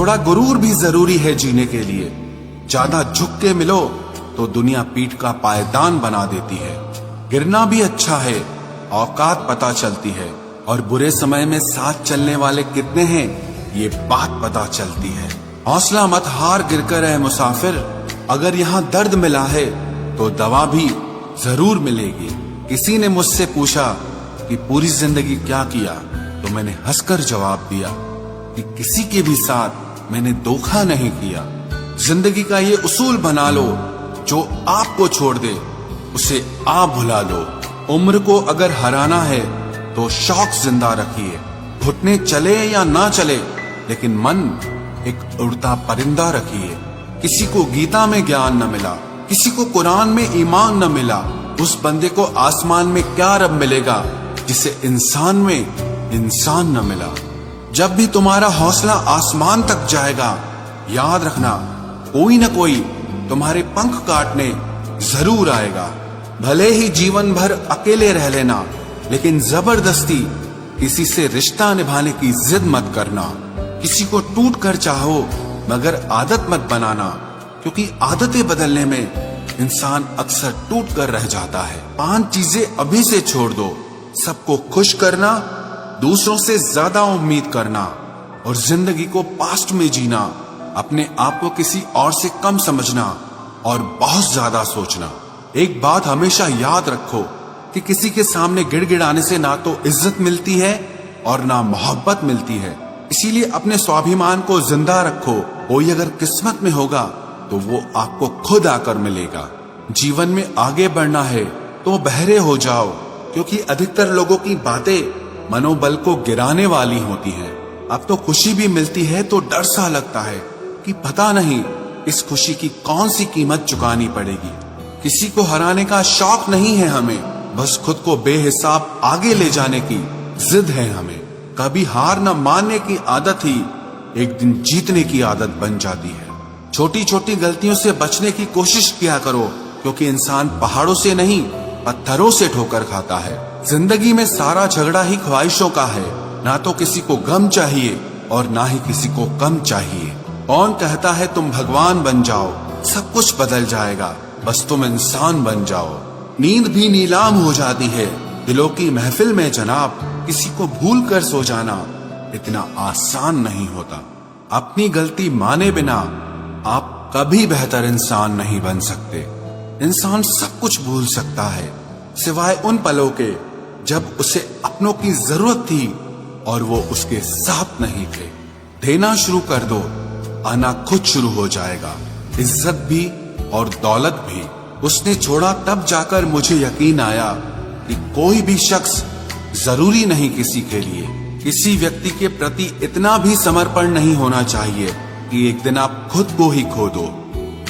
थोड़ा गुरूर भी जरूरी है जीने के लिए। ज्यादा झुक के मिलो तो दुनिया पीठ का पायदान बना देती है। गिरना भी अच्छा है, औकात पता चलती है, और बुरे समय में साथ चलने वाले कितने हैं ये बात पता चलती है। हौसला मत हार गिरकर है मुसाफिर, अगर यहाँ दर्द मिला है तो दवा भी जरूर मिलेगी। किसी ने मुझसे पूछा कि पूरी जिंदगी क्या किया, तो मैंने हंसकर जवाब दिया कि किसी के भी साथ मैंने धोखा नहीं किया। जिंदगी का ये उसूल बना लो, जो आपको छोड़ दे उसे आप भुला लो। उम्र को अगर हराना है तो शौक जिंदा रखिए। घुटने चले या ना चले, लेकिन मन एक उड़ता परिंदा रखिए। किसी को गीता में ज्ञान न मिला, किसी को कुरान में ईमान न मिला, उस बंदे को आसमान में क्या रब मिलेगा जिसे इंसान में इंसान न मिला। जब भी तुम्हारा हौसला आसमान तक जाएगा, याद रखना कोई न कोई तुम्हारे पंख काटने जरूर आएगा। भले ही जीवन भर अकेले रह लेना, लेकिन जबरदस्ती किसी से रिश्ता निभाने की जिद मत करना। किसी को टूट कर चाहो, मगर आदत मत बनाना, क्योंकि आदतें बदलने में इंसान अक्सर टूट कर रह जाता है। 5 चीजें अभी से छोड़ दो। सबको खुश करना, दूसरों से ज्यादा उम्मीद करना, और जिंदगी को पास्ट में जीना। अपने आप को किसी और से कम समझना और बहुत ज्यादा सोचना। एक बात हमेशा याद रखो कि किसी के सामने गिड़गिड़ाने से ना तो इज्जत मिलती है और ना मोहब्बत मिलती है। इसीलिए अपने स्वाभिमान को जिंदा रखो। कोई अगर किस्मत में होगा तो वो आपको खुद आकर मिलेगा। जीवन में आगे बढ़ना है तो बहरे हो जाओ, क्योंकि अधिकतर लोगों की बातें मनोबल को गिराने वाली होती हैं। अब तो खुशी भी मिलती है तो डर सा लगता है कि पता नहीं इस खुशी की कौन सी कीमत चुकानी पड़ेगी। किसी को हराने का शौक नहीं है हमें, बस खुद को बेहिसाब आगे ले जाने की जिद है हमें। कभी हार न मानने की आदत ही एक दिन जीतने की आदत बन जाती है। छोटी छोटी गलतियों से बचने की कोशिश किया करो, क्योंकि इंसान पहाड़ों से नहीं पत्थरों से ठोकर खाता है। जिंदगी में सारा झगड़ा ही ख्वाहिशों का है। ना तो किसी को गम चाहिए और ना ही किसी को कम चाहिए। कौन कहता है तुम भगवान बन जाओ, सब कुछ बदल जाएगा, बस तुम इंसान बन जाओ। नींद भी नीलाम हो जाती है दिलों की महफिल में जनाब। किसी को भूल कर सो जाना इतना आसान नहीं होता। अपनी गलती माने बिना आप कभी बेहतर इंसान नहीं बन सकते। इंसान सब कुछ भूल सकता है, सिवाय उन पलों के जब उसे अपनों की जरूरत थी और वो उसके साथ नहीं थे। देना शुरू कर दो, आना खुद शुरू हो जाएगा। इज्जत भी और दौलत भी उसने छोड़ा, तब जाकर मुझे यकीन आया कि कोई भी शख्स जरूरी नहीं किसी के लिए। किसी व्यक्ति के प्रति इतना भी समर्पण नहीं होना चाहिए कि एक दिन आप खुद को ही खो दो।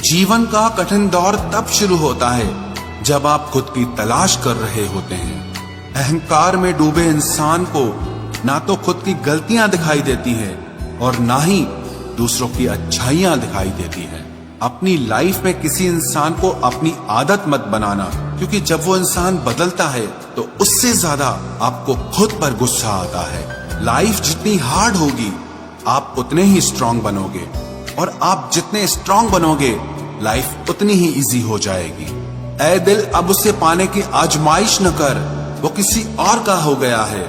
जीवन का कठिन दौर तब शुरू होता है जब आप खुद की तलाश कर रहे होते हैं। अहंकार में डूबे इंसान को ना तो खुद की गलतियां दिखाई देती है और ना ही दूसरों की अच्छाइयां दिखाई देती है। अपनी लाइफ में किसी इंसान को अपनी आदत मत बनाना, क्योंकि जब वो इंसान बदलता है तो उससे ज्यादा आपको खुद पर गुस्सा आता है। लाइफ जितनी हार्ड होगी आप उतने ही स्ट्रांग बनोगे, और आप जितने स्ट्रांग बनोगे लाइफ उतनी ही इजी हो जाएगी। ऐ दिल अब उसे पाने की आजमाइश न कर, वो किसी और का हो गया है,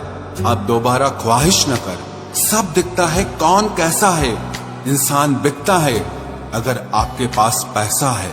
अब दोबारा ख्वाहिश न कर। सब दिखता है कौन कैसा है, इंसान बिकता है अगर आपके पास पैसा है।